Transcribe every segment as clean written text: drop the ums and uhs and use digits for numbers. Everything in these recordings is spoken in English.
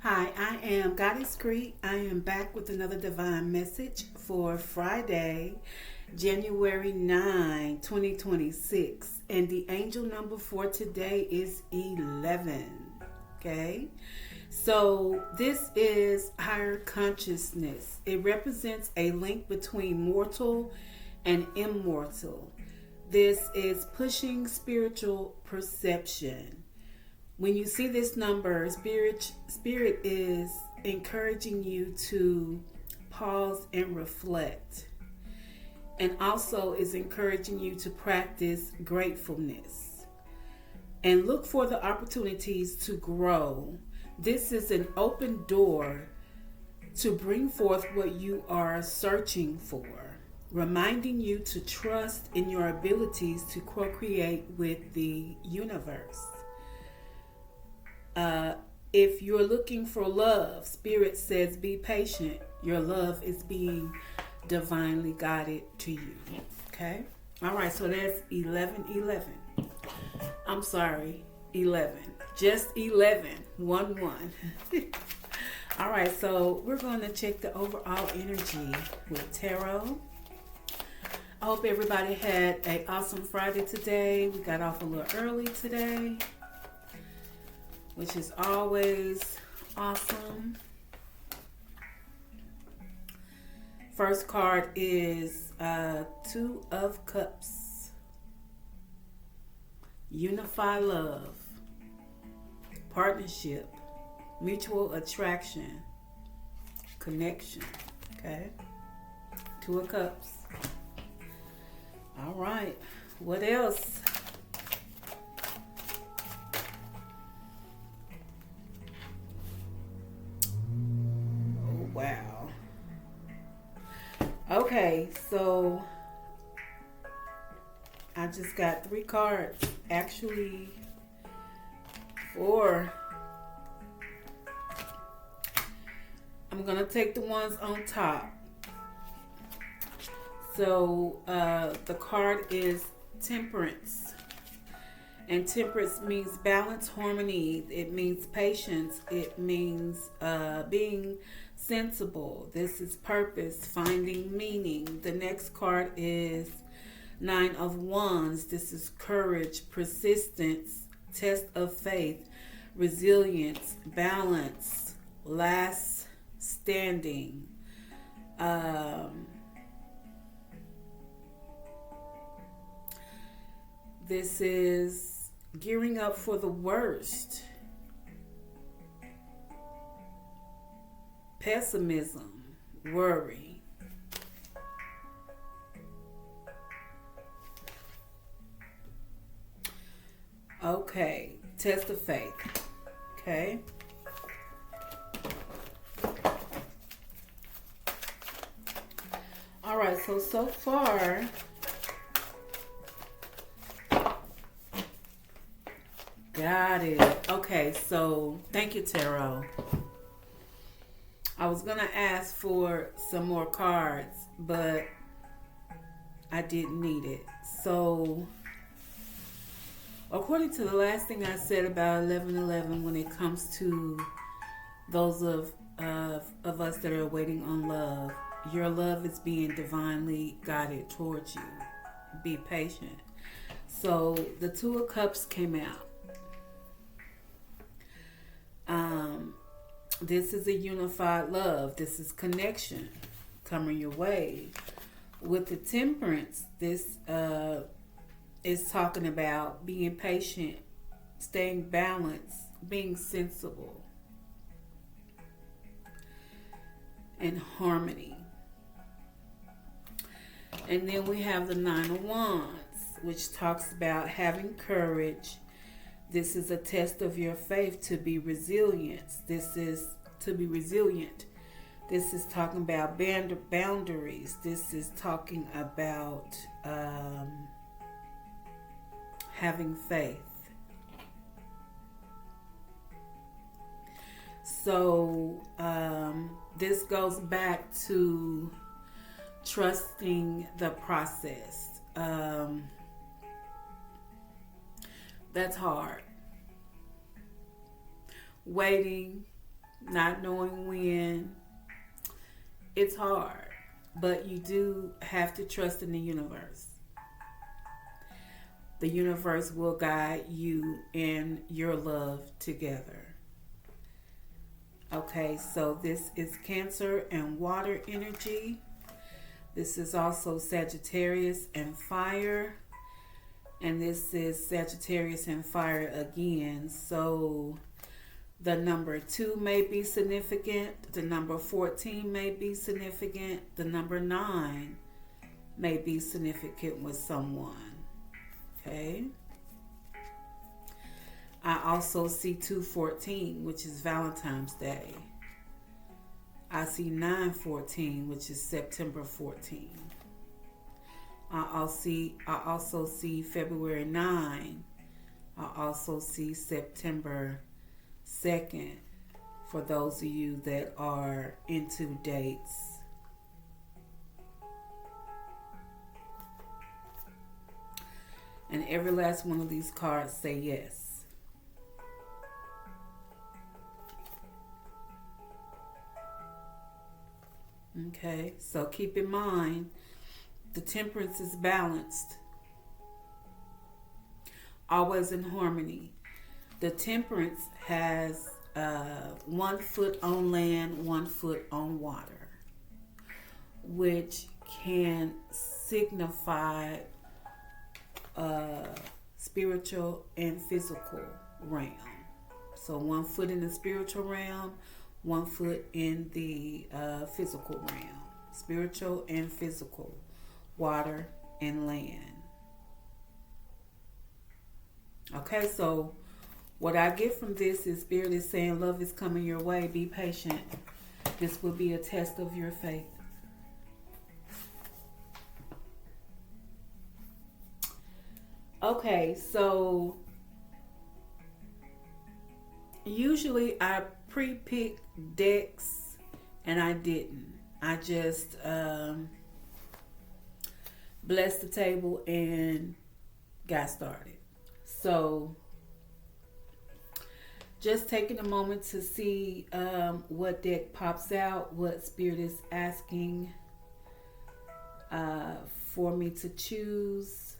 Hi, I am Goddess Cree. I am back with another divine message for Friday, January 9, 2026. And the angel number for today is 11. Okay? So, this is higher consciousness. It represents a link between mortal and immortal. This is pushing spiritual perception. When you see this number, spirit is encouraging you to pause and reflect, and also is encouraging you to practice gratefulness and look for the opportunities to grow. This is an open door to bring forth what you are searching for, reminding you to trust in your abilities to co-create with the universe. If you're looking for love, Spirit says be patient. Your love is being divinely guided to you. Okay? All right, so that's 11:11. I'm sorry, 11. Just 11. 1 1. All right, so we're going to check the overall energy with tarot. I hope everybody had an awesome Friday today. We got off a little early today, which is always awesome. First card is Two of Cups. Unify love, partnership, mutual attraction, connection. Okay? Two of Cups. All right. What else? Wow. Okay, so I just got 3 cards. Actually, 4. I'm going to take the ones on top. So the card is Temperance. And temperance means balance, harmony. It means patience. It means being sensible. This is purpose, finding meaning. The next card is 9 of Wands. This is courage, persistence, test of faith, resilience, balance, last standing. This is gearing up for the worst. Pessimism, worry. Okay, test of faith. Okay. All right, so far, got it. Okay, so thank you, Tarot. I was going to ask for some more cards, but I didn't need it. So, according to the last thing I said about 11:11, when it comes to those of us that are waiting on love, your love is being divinely guided towards you. Be patient. So, the Two of Cups came out. This is a unified love. This is connection coming your way. With the Temperance, this is talking about being patient, staying balanced, being sensible, and harmony. And then we have the 9 of Wands, which talks about having courage. This is a test of your faith to be resilient. This is to be resilient. This is talking about boundaries. This is talking about having faith. So this goes back to trusting the process. That's hard. Waiting, not knowing when. It's hard, but you do have to trust in the universe. The universe will guide you and your love together. Okay, so this is Cancer and water energy. This is also Sagittarius and fire. And this is Sagittarius and fire again. So the number 2 may be significant. The number 14 may be significant. The number 9 may be significant with someone. Okay. I also see 214, which is Valentine's Day. I see 914, which is September 14. I also see February 9. I also see September 2nd for those of you that are into dates. And every last one of these cards say yes. Okay, so keep in mind, the temperance is balanced, always in harmony. The temperance has 1 foot on land, 1 foot on water, which can signify spiritual and physical realm. So 1 foot in the spiritual realm, 1 foot in the physical realm. Spiritual and physical. Water and land. Okay, so what I get from this is Spirit is saying love is coming your way. Be patient. This will be a test of your faith. Okay, so usually I pre-pick decks and I didn't. I just blessed the table and got started. So just taking a moment to see what deck pops out, what Spirit is asking for me to choose.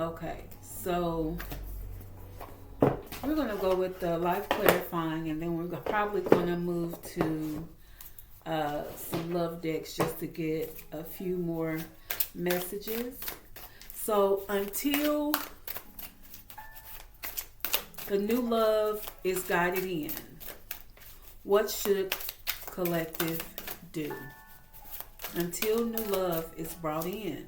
Okay, so we're going to go with the life clarifying, and then we're probably going to move to some love decks just to get a few more messages. So until the new love is guided in, what should collective do? Until new love is brought in,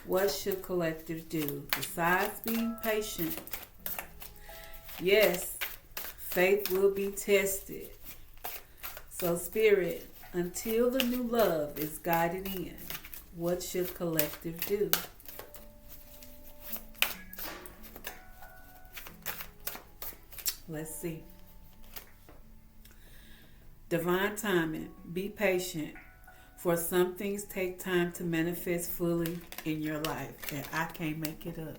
what should collective do? Besides being patient, yes, faith will be tested. So Spirit, until the new love is guided in, what should collective do? Let's see. Divine timing. Be patient. For some things take time to manifest fully in your life. And I can't make it up.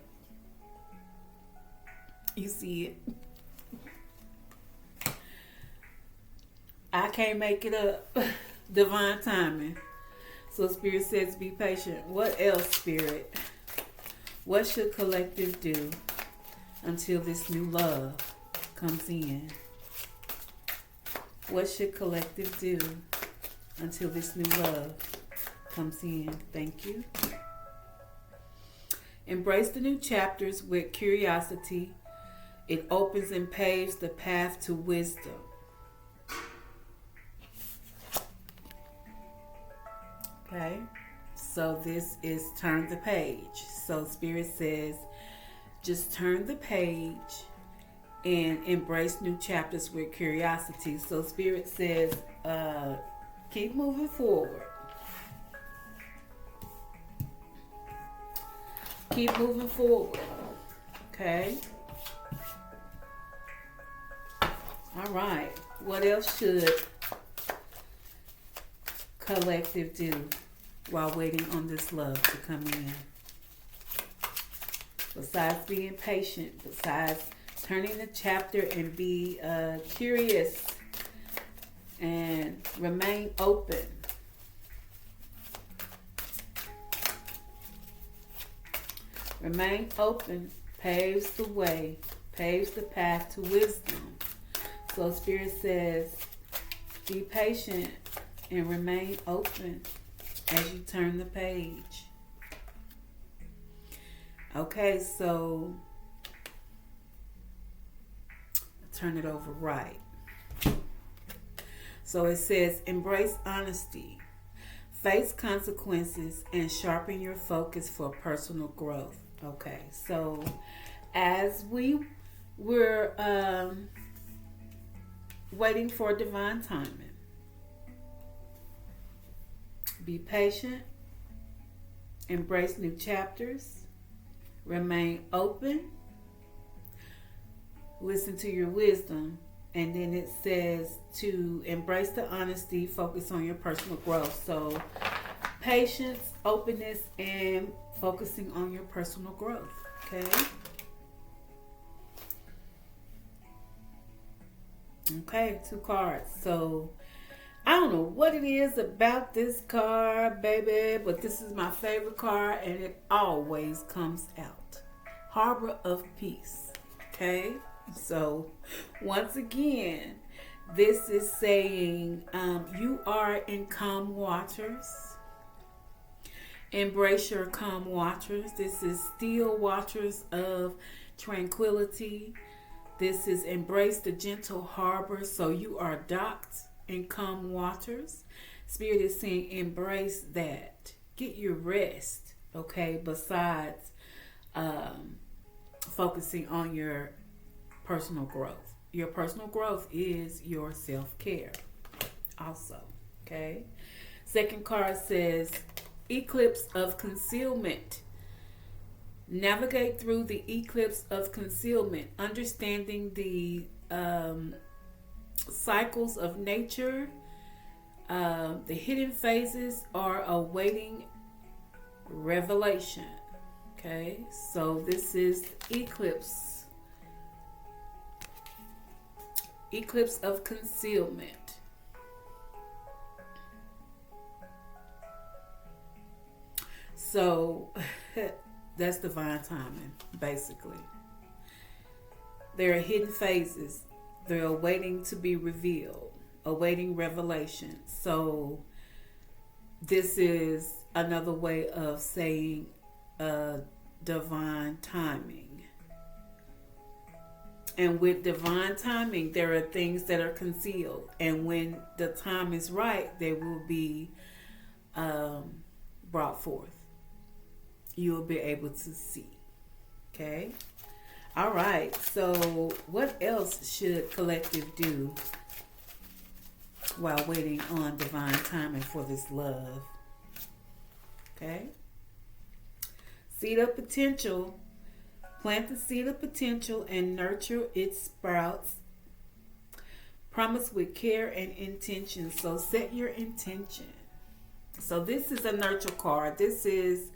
You see it? I can't make it up. Divine timing. So Spirit says be patient. What else, Spirit? What should collective do until this new love comes in? What should collective do until this new love comes in? Thank you. Embrace the new chapters with curiosity. It opens and paves the path to wisdom. Okay, so this is turn the page. So Spirit says, just turn the page and embrace new chapters with curiosity. So Spirit says, keep moving forward. Keep moving forward. Okay. All right. What else should collective do while waiting on this love to come in? besides being patient, besides turning the chapter and be curious and remain open. Remain open paves the way, paves the path to wisdom. So Spirit says, be patient and remain open as you turn the page. Okay, so turn it over right. So it says, embrace honesty, face consequences, and sharpen your focus for personal growth. Okay, so as we were waiting for divine timing, be patient, embrace new chapters, remain open, listen to your wisdom, and then it says to embrace the honesty, focus on your personal growth. So patience, openness, and focusing on your personal growth. Okay. Okay, 2 cards. So I don't know what it is about this card, baby, but this is my favorite card, and it always comes out. Harbor of Peace. Okay. So once again, this is saying you are in calm waters. Embrace your calm waters. This is still waters of tranquility. This is embrace the gentle harbor. So you are docked in calm waters. Spirit is saying embrace that. Get your rest. Okay. Besides focusing on your personal growth. Your personal growth is your self-care also. Okay. Second card says eclipse of concealment. Navigate through the eclipse of concealment, understanding the cycles of nature. The hidden phases are awaiting revelation. Okay, so this is eclipse of concealment. So that's divine timing, basically. There are hidden phases. They're awaiting to be revealed, awaiting revelation. So this is another way of saying divine timing. And with divine timing, there are things that are concealed. And when the time is right, they will be brought forth. You will be able to see. Okay? All right. So what else should collective do while waiting on divine timing for this love? Okay? Seed of potential. Plant the seed of potential and nurture its sprouts. Promise with care and intention. So set your intention. So this is a nurture card. This is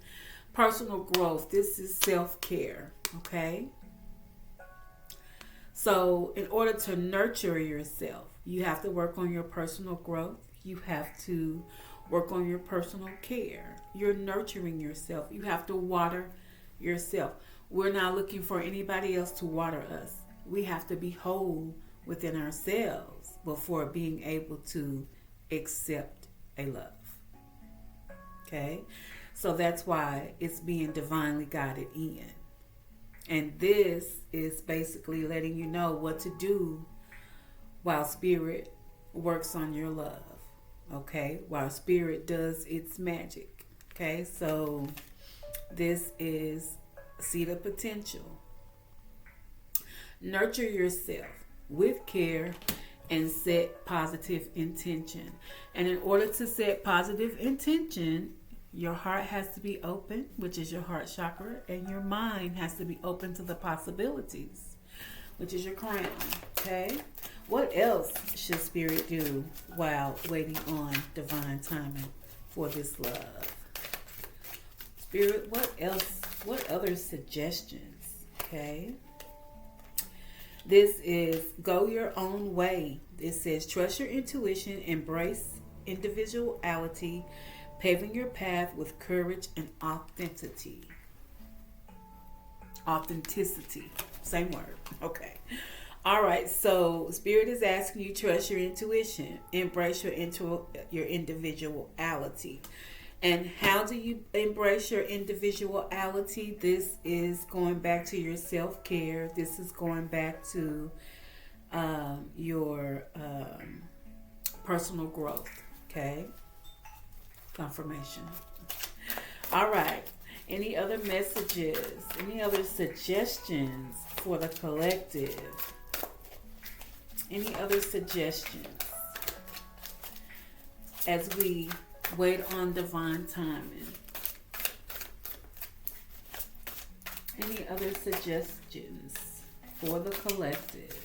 personal growth. This is self-care. Okay? So in order to nurture yourself, you have to work on your personal growth. You have to work on your personal care. You're nurturing yourself. You have to water yourself. We're not looking for anybody else to water us. We have to be whole within ourselves before being able to accept a love. Okay? So that's why it's being divinely guided in. And this is basically letting you know what to do while Spirit works on your love. Okay? While Spirit does its magic. Okay? So this is seed of potential. Nurture yourself with care and set positive intention. And in order to set positive intention, your heart has to be open, which is your heart chakra, and your mind has to be open to the possibilities, which is your crown. Okay? What else should Spirit do while waiting on divine timing for this love? Spirit, what else? What other suggestions? Okay. This is go your own way. It says trust your intuition, embrace individuality, paving your path with courage and authenticity. Authenticity. Same word. Okay. All right. So Spirit is asking you trust your intuition, embrace your individuality. And how do you embrace your individuality? This is going back to your self-care. This is going back to your personal growth. Okay? Confirmation. All right. Any other messages? Any other suggestions for the collective? Any other suggestions as we wait on divine timing? Any other suggestions for the collective?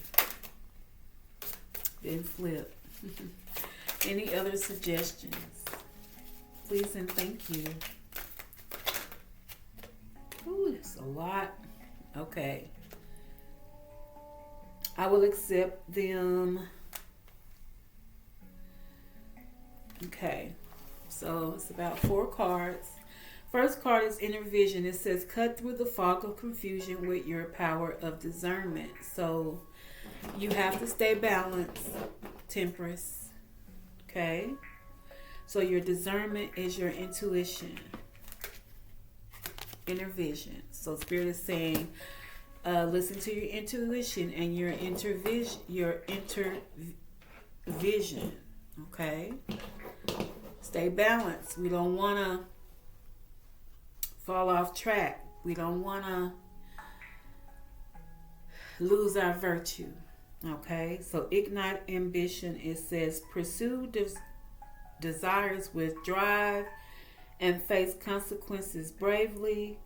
Then flip. Any other suggestions? Please and thank you. Ooh, it's a lot. Okay. I will accept them. Okay. So it's about 4 cards. First card is Inner Vision. It says, cut through the fog of confusion with your power of discernment. So you have to stay balanced, Temperance. Okay? So your discernment is your intuition. Inner Vision. So Spirit is saying, listen to your intuition and your vision. Okay? Stay balanced. We don't want to fall off track. We don't want to lose our virtue. Okay? So ignite ambition. It says pursue desires with drive and face consequences bravely.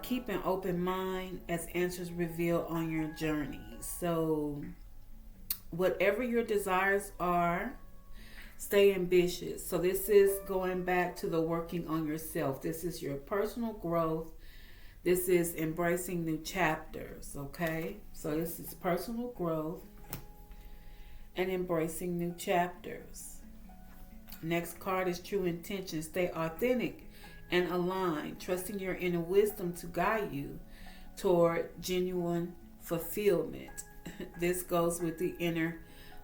Keep an open mind as answers reveal on your journey. So whatever your desires are, stay ambitious. So this is going back to the working on yourself. This is your personal growth. This is embracing new chapters. Okay? So this is personal growth and embracing new chapters. Next card is True Intention. Stay authentic and aligned, trusting your inner wisdom to guide you toward genuine fulfillment. This goes with the Inner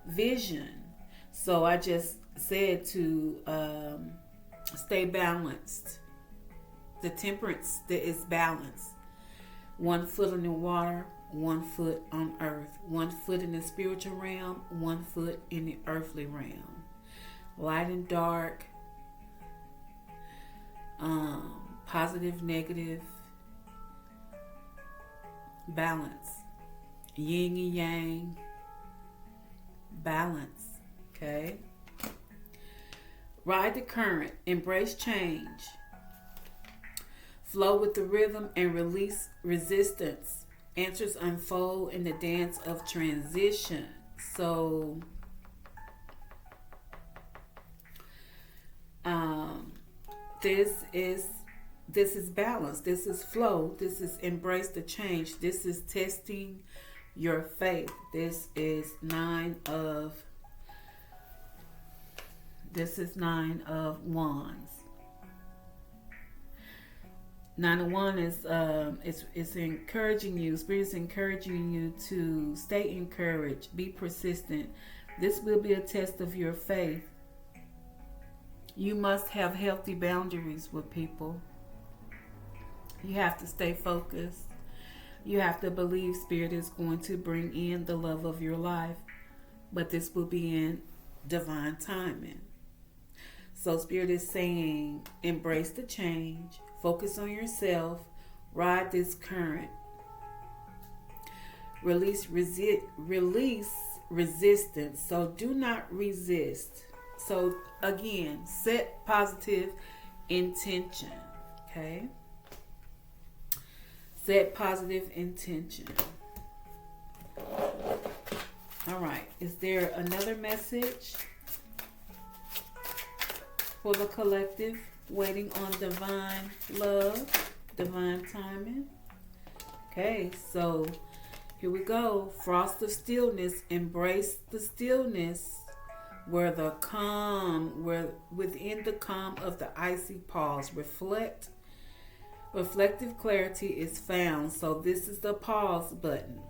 Vision. So I just said to stay balanced. The Temperance that is balanced. 1 foot in the water, 1 foot on earth. 1 foot in the spiritual realm, 1 foot in the earthly realm. Light and dark, positive, negative, balance, yin and yang, balance. Okay? Ride the current, embrace change, flow with the rhythm and release resistance. Answers unfold in the dance of transition. So this is balance. This is flow. This is embrace the change. This is testing your faith. This is 9 of Wands. 9 of Wands is it's encouraging you. Spirit is encouraging you to stay encouraged, be persistent. This will be a test of your faith. You must have healthy boundaries with people. You have to stay focused. You have to believe Spirit is going to bring in the love of your life. But this will be in divine timing. So Spirit is saying, embrace the change. Focus on yourself. Ride this current. Release resistance. So do not resist. So again, set positive intention. Okay? Set positive intention. All right. Is there another message for the collective? Waiting on divine love, divine timing. Okay, so here we go. Frost of stillness. Embrace the stillness where the calm, where within the calm of the icy pause, reflective clarity is found. So this is the pause button.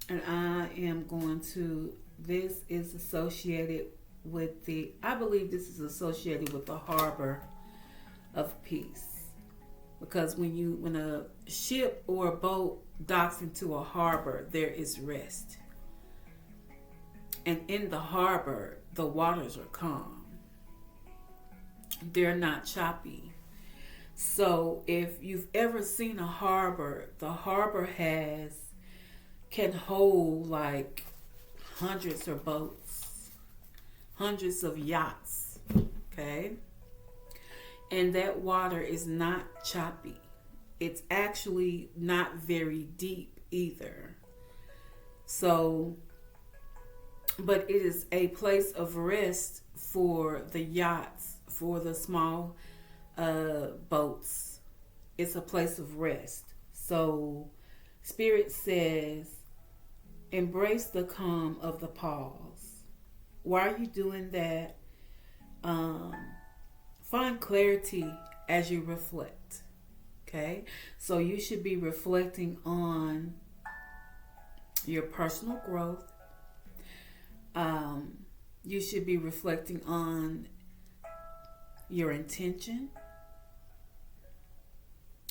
And I am going to, this is associated with I believe this is associated with the harbor of peace. Because when a ship or a boat docks into a harbor, there is rest. And in the harbor, the waters are calm. They're not choppy. So if you've ever seen a harbor, the harbor can hold like hundreds of boats, hundreds of yachts, okay? And that water is not choppy. It's actually not very deep either. So, but it is a place of rest for the yachts, for the small boats. It's a place of rest. So, Spirit says, embrace the calm of the pause. Why are you doing that? Find clarity as you reflect. Okay? So you should be reflecting on your personal growth. You should be reflecting on your intention,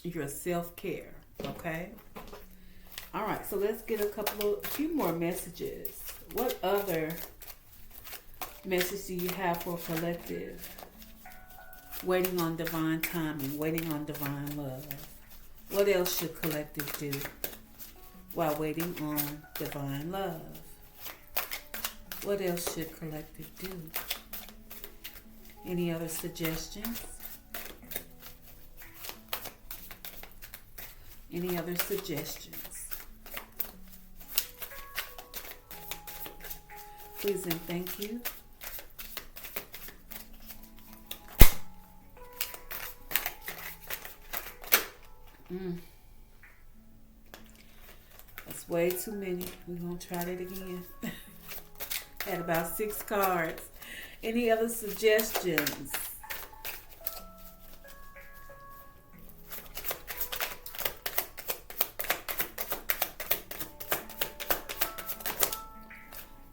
your self-care. Okay? All right, so let's get a few more messages. What other message do you have for collective? Waiting on divine timing, waiting on divine love. What else should collective do while waiting on divine love? What else should collective do? Any other suggestions? Any other suggestions? Please and thank you. That's way too many. We're going to try that again. Had about 6 cards. Any other suggestions?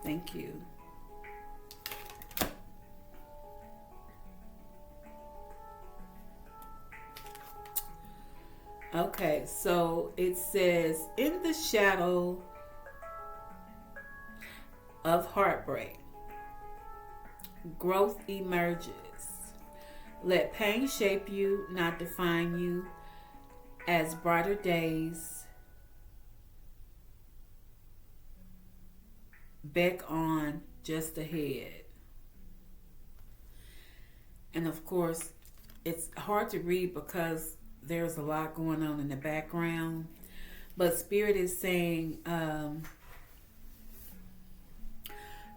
Thank you. Okay, so it says, in the shadow of heartbreak, growth emerges. Let pain shape you, not define you, as brighter days beck on just ahead. And of course, it's hard to read because there's a lot going on in the background. But Spirit is saying,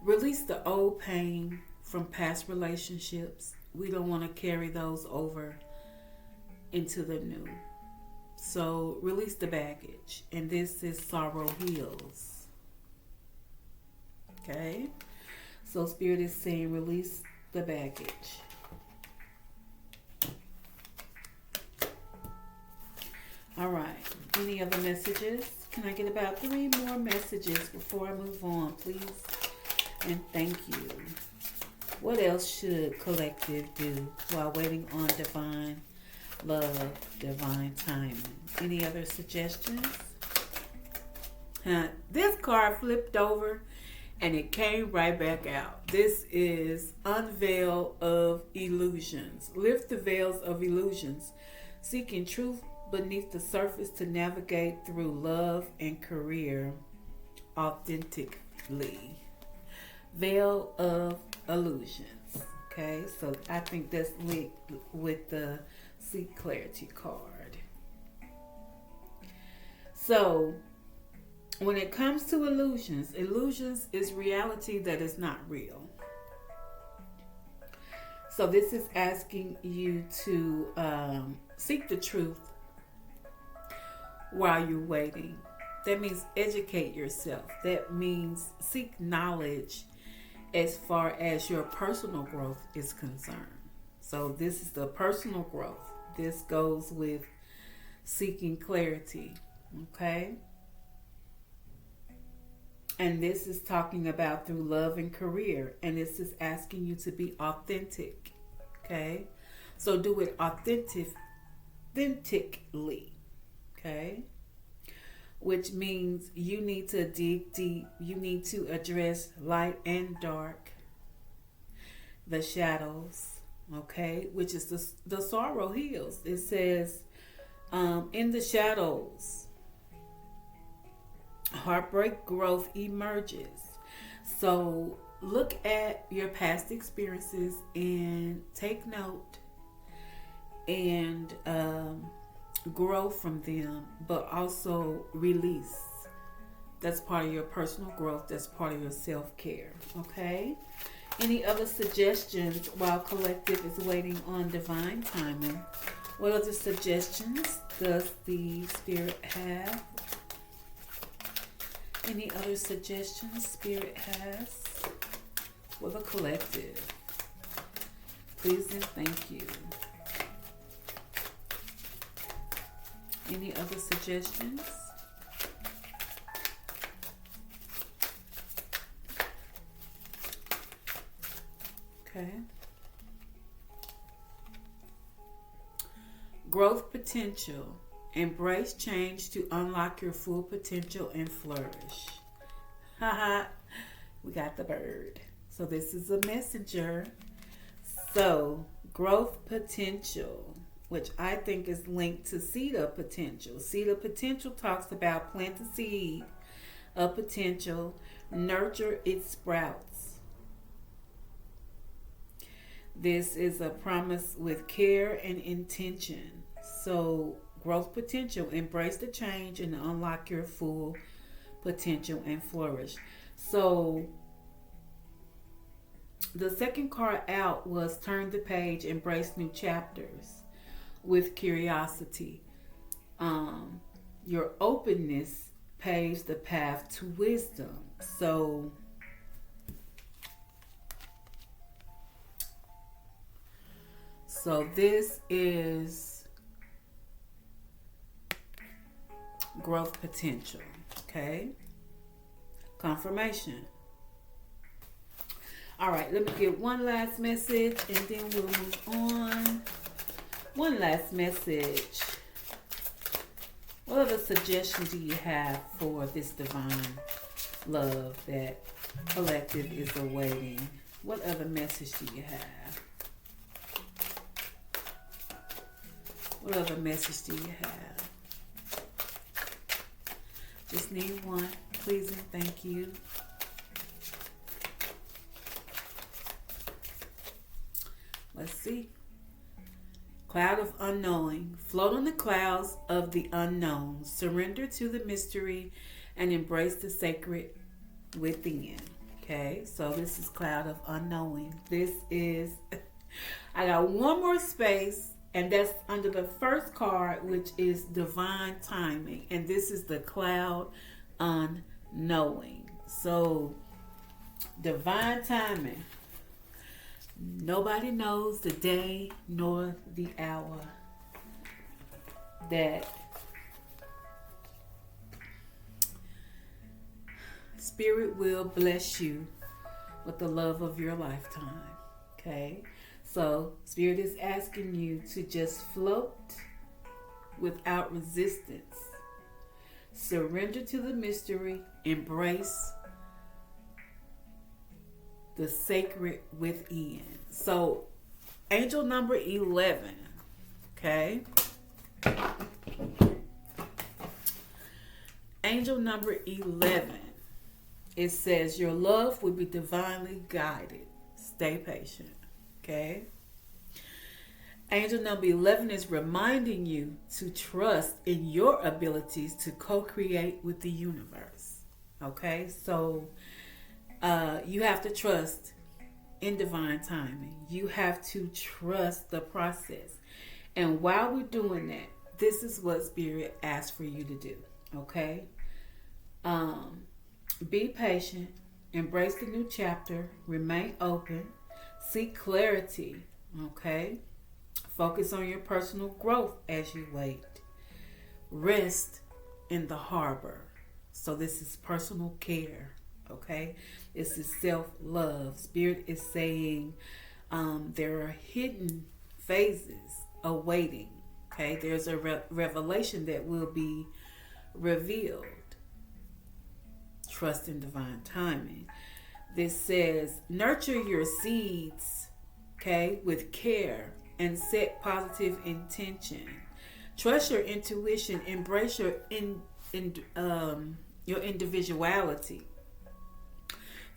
release the old pain from past relationships. We don't want to carry those over into the new. So release the baggage. And this is sorrow heals. Okay? So Spirit is saying release the baggage. All right. Any other messages? Can I get about 3 more messages before I move on, please? And thank you. What else should collective do while waiting on divine love, divine timing? Any other suggestions? This card flipped over and it came right back out. This is Unveil of Illusions. Lift the veils of illusions, seeking truth beneath the surface to navigate through love and career authentically. Veil of Illusions. Okay, so I think that's linked with the Seek Clarity card. So when it comes to illusions, illusions is reality that is not real. So this is asking you to seek the truth while you're waiting. That means educate yourself. That means seek knowledge as far as your personal growth is concerned. So this is the personal growth. This goes with seeking clarity. Okay? And this is talking about through love and career. And this is asking you to be authentic. Okay? So do it authentically. Okay? Which means you need to dig deep. You need to address light and dark. The shadows. Okay? Which is the sorrow heals. It says, in the shadows, heartbreak growth emerges. So look at your past experiences and take note and grow from them, but also release. That's part of your personal growth. That's part of your self-care. Okay? Any other suggestions while collective is waiting on divine timing? What other suggestions does the Spirit have? Any other suggestions Spirit has for the collective? Please and thank you. Any other suggestions? Okay. Growth potential. Embrace change to unlock your full potential and flourish. Haha, we got the bird. So this is a messenger. So growth potential, which I think is linked to seed of potential. Seed of potential talks about plant the seed of potential, nurture its sprouts. This is a promise with care and intention. So growth potential, embrace the change and unlock your full potential and flourish. So the second card out was turn the page, embrace new chapters with curiosity. Your openness paves the path to wisdom. So this is growth potential. Okay. Confirmation. All right, let me get one last message and then we'll move on. One last message. What other suggestions do you have for this divine love that collective is awaiting? What other message do you have? What other message do you have? Just need one. Please and thank you. Let's see. Cloud of unknowing. Float on the clouds of the unknown. Surrender to the mystery and embrace the sacred within. Okay, so this is cloud of unknowing. This is, I got one more space, and that's under the first card, which is divine timing. And this is the cloud unknowing. So, divine timing. Nobody knows the day nor the hour that Spirit will bless you with the love of your lifetime. Okay? So, Spirit is asking you to just float without resistance. Surrender to the mystery. Embrace the sacred within. So, angel number 11. Okay? Angel number 11. It says, your love will be divinely guided. Stay patient. Okay? Angel number 11 is reminding you to trust in your abilities to co-create with the universe. Okay? So, you have to trust in divine timing. You have to trust the process. And while we're doing that, this is what Spirit asks for you to do. Okay? Be patient, embrace the new chapter, remain open, seek clarity. Okay? Focus on your personal growth as you wait. Rest in the harbor. So this is personal care. Okay? This is self-love. Spirit is saying there are hidden phases awaiting. Okay? There's a revelation that will be revealed. Trust in divine timing. This says, nurture your seeds, okay, with care and set positive intention. Trust your intuition. Embrace your your individuality.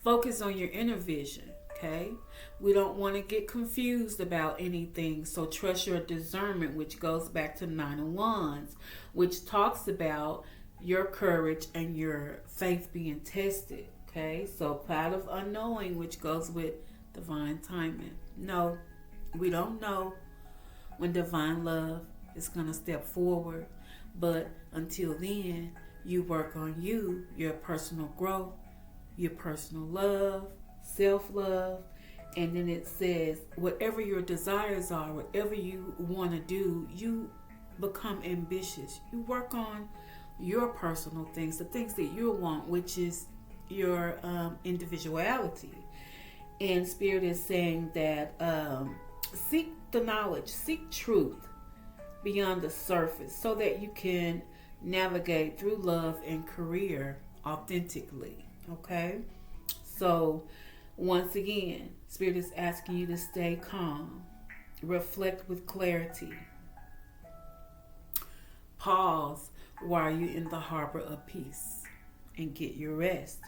Focus on your inner vision. Okay, we don't want to get confused about anything, so trust your discernment, which goes back to Nine of Wands, which talks about your courage and your faith being tested. Okay, so cloud of unknowing, which goes with divine timing. No, we don't know when divine love is going to step forward, but until then, you work on you, your personal growth, your personal love, self-love. And then it says whatever your desires are, whatever you want to do, you become ambitious. You work on your personal things, the things that you want, which is your individuality. And Spirit is saying that seek the knowledge, seek truth beyond the surface so that you can navigate through love and career authentically. Okay? So once again, Spirit is asking you to stay calm, reflect with clarity, pause while you're in the harbor of peace, and get your rest.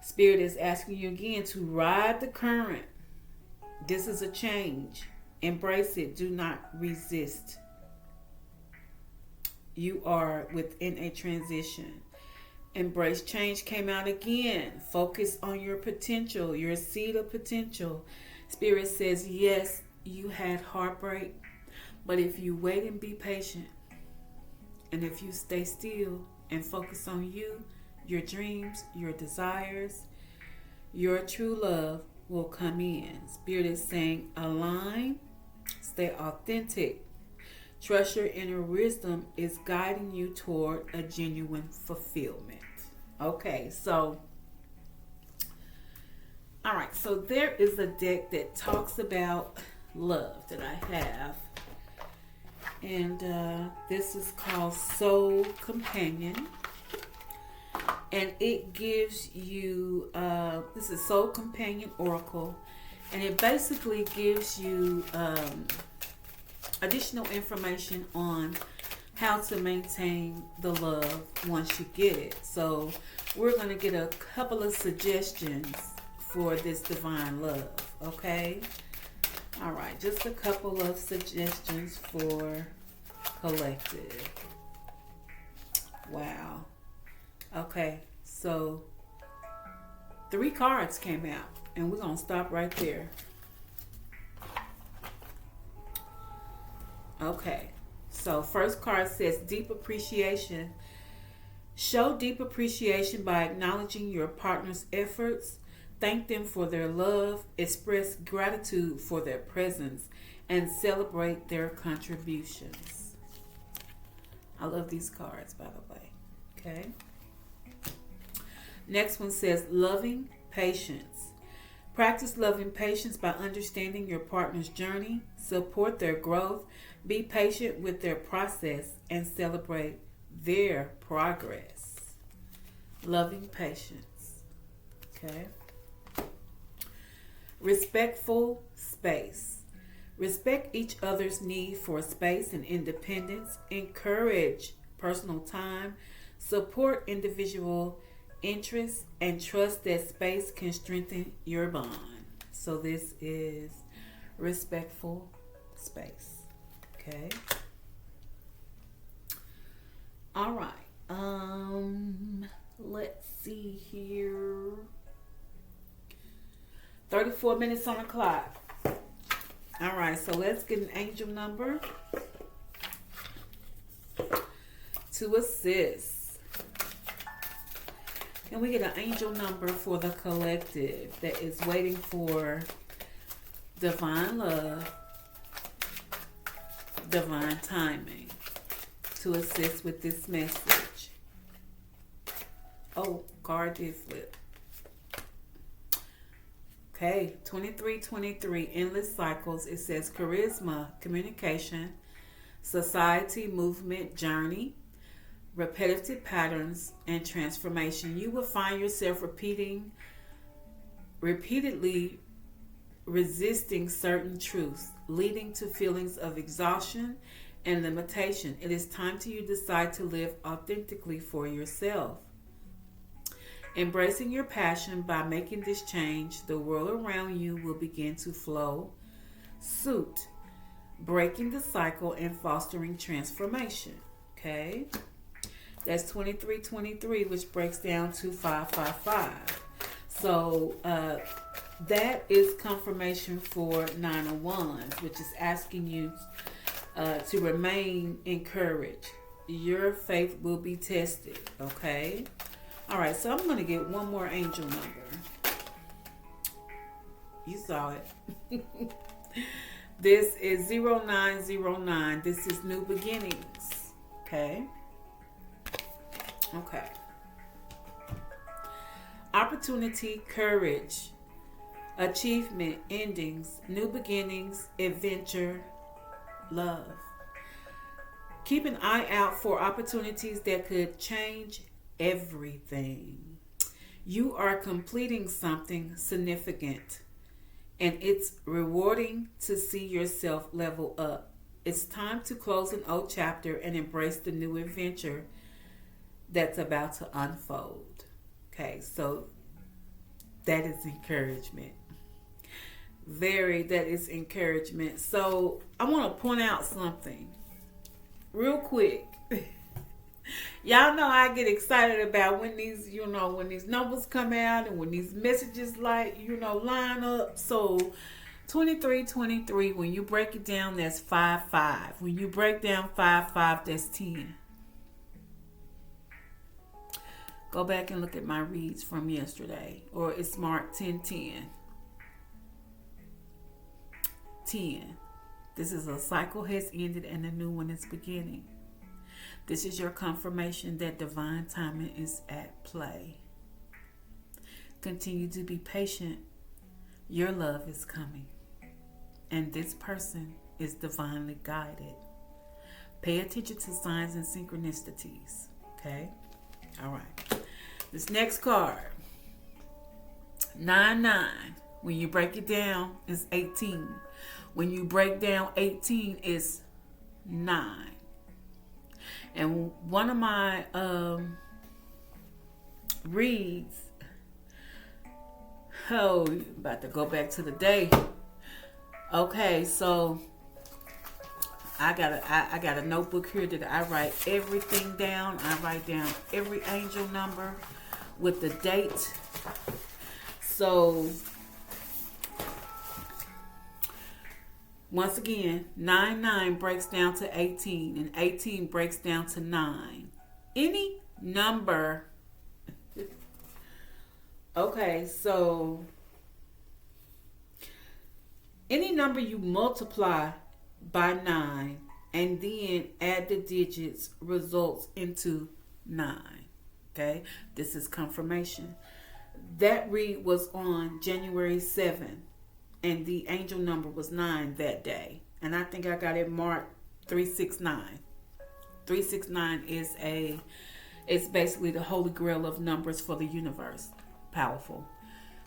Spirit is asking you again to ride the current. This is a change. Embrace it. Do not resist. You are within a transition. Embrace change came out again. Focus on your potential, your seed of potential. Spirit says, yes, you had heartbreak, but if you wait and be patient, and if you stay still and focus on you, your dreams, your desires, your true love will come in. Spirit is saying, align, stay authentic. Trust your inner wisdom is guiding you toward a genuine fulfillment. Okay, so, all right, so there is a deck that talks about love that I have. And this is called Soul Companion. And it gives you, this is Soul Companion Oracle. And it basically gives you additional information on how to maintain the love once you get it. So we're going to get a couple of suggestions for this divine love, okay? All right, just a couple of suggestions for collective. Wow. Okay, so 3 cards came out, and we're going to stop right there. Okay, so first card says deep appreciation. Show deep appreciation by acknowledging your partner's efforts. Thank them for their love. Express gratitude for their presence and celebrate their contributions. I love these cards, by the way. Okay. Next one says loving patience. Practice loving patience by understanding your partner's journey. Support their growth. Be patient with their process and celebrate their progress. Loving patience. Okay. Respectful space. Respect each other's need for space and independence. Encourage personal time. Support individual interests and trust that space can strengthen your bond. So this is respectful space. Okay. All right. Let's see here. 34 34 minutes on the clock. All right, so let's get an angel number to assist. And we get an angel number for the collective that is waiting for divine love, divine timing to assist with this message. Oh, card did flip. Okay, 2323, endless cycles. It says charisma, communication, society, movement, journey, repetitive patterns, and transformation. You will find yourself repeatedly resisting certain truths, leading to feelings of exhaustion and limitation. It is time to you decide to live authentically for yourself. Embracing your passion by making this change, the world around you will begin to flow suit, breaking the cycle and fostering transformation. Okay? That's 2323, which breaks down to 555. So that is confirmation for 9 of Wands, which is asking you to remain encouraged. Your faith will be tested. Okay? All right, so I'm going to get one more angel number. You saw it. This is 0909. This is new beginnings. Okay? Okay. Opportunity, courage, achievement, endings, new beginnings, adventure, love. Keep an eye out for opportunities that could change everything. You are completing something significant, and it's rewarding to see yourself level up. It's time to close an old chapter and embrace the new adventure that's about to unfold. Okay, so that is encouragement. That is encouragement. So I want to point out something real quick. Y'all know I get excited about when these numbers come out and when these messages line up. So 2323, when you break it down, that's 55. When you break down 55, that's 10. Go back and look at my reads from yesterday, or it's marked 1010. 10. This is a cycle has ended and a new one is beginning. This is your confirmation that divine timing is at play. Continue to be patient. Your love is coming. And this person is divinely guided. Pay attention to signs and synchronicities. Okay? All right. This next card. 99. When you break it down, it's 18. When you break down 18, it's 9. And one of my reads, about to go back to the day. Okay, so I got a notebook here that I write everything down. I write down every angel number with the date. So once again, 9 breaks down to 18, and 18 breaks down to 9. Any number. Okay, so any number you multiply by 9 and then add the digits results into 9. Okay, this is confirmation. That read was on January 7th. And the angel number was 9 that day. And I think I got it marked 369. 369 it's basically the holy grail of numbers for the universe. Powerful.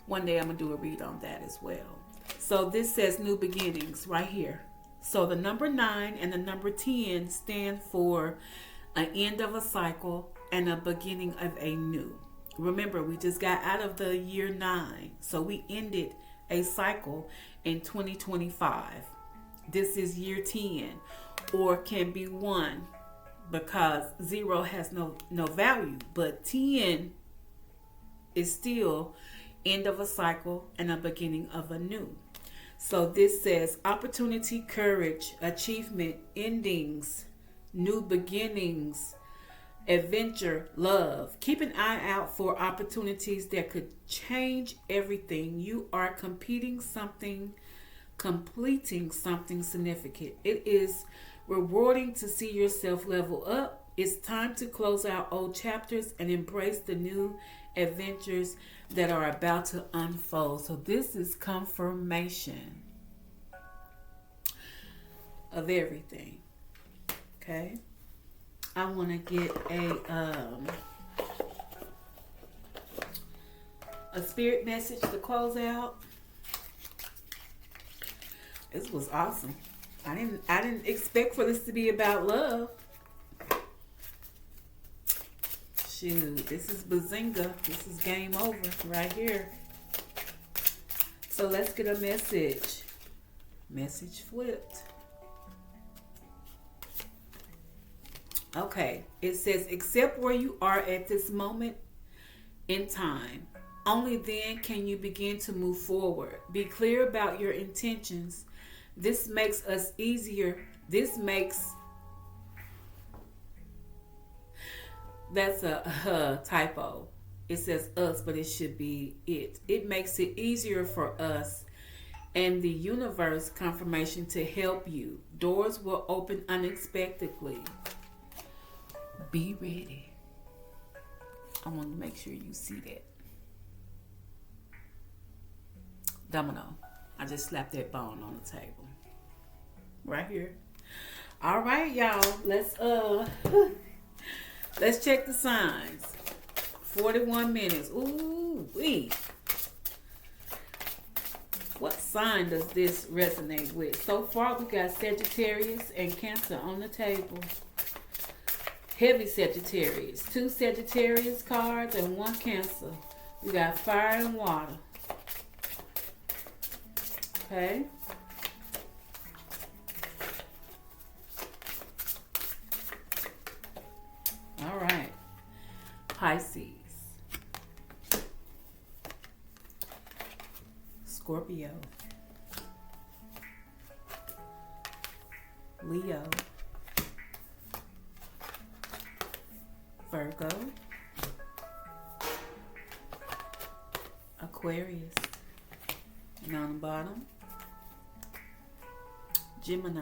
One day I'm going to do a read on that as well. So this says new beginnings right here. So the number 9 and the number 10 stand for an end of a cycle and a beginning of a new. Remember, we just got out of the year 9. So we ended a cycle in 2025. This is year 10, or can be 1 because 0 has no value, but 10 is still end of a cycle, and a beginning of a new. So this says opportunity, courage, achievement, endings, new beginnings, adventure, love. Keep an eye out for opportunities that could change everything. You are completing something significant. It is rewarding to see yourself level up. It's time to close out old chapters and embrace the new adventures that are about to unfold. So this is confirmation of everything. Okay. I want to get a spirit message to close out. This was awesome. I didn't expect for this to be about love. Shoot, this is Bazinga. This is game over right here. So let's get a message. Message flipped. Okay, it says, accept where you are at this moment in time. Only then can you begin to move forward. Be clear about your intentions. This makes us easier. That's a typo. It says us, but it should be it. It makes it easier for us and the universe confirmation to help you. Doors will open unexpectedly. Be ready. I want to make sure you see that. Domino. I just slapped that bone on the table. Right here. All right, y'all. Let's check the signs. 41 minutes. Ooh wee. What sign does this resonate with? So far we got Sagittarius and Cancer on the table. Heavy Sagittarius. 2 Sagittarius cards and 1 Cancer. We got fire and water. Okay. All right. Pisces. Scorpio. Leo. Virgo. Aquarius. And on the bottom, Gemini.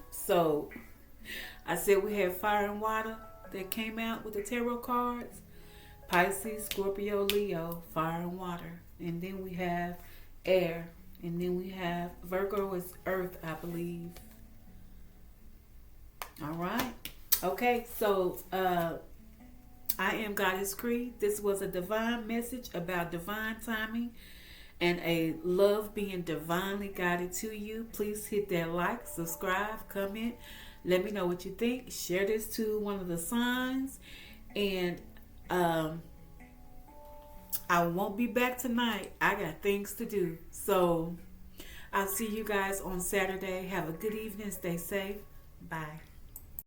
So I said we had fire and water that came out with the tarot cards. Pisces, Scorpio, Leo, fire and water. And then we have air. And then we have Virgo is earth, I believe. All right. Okay, so I am Goddess Cree. This was a divine message about divine timing and a love being divinely guided to you. Please hit that like, subscribe, comment. Let me know what you think. Share this to one of the signs. And I won't be back tonight. I got things to do. So I'll see you guys on Saturday. Have a good evening. Stay safe. Bye.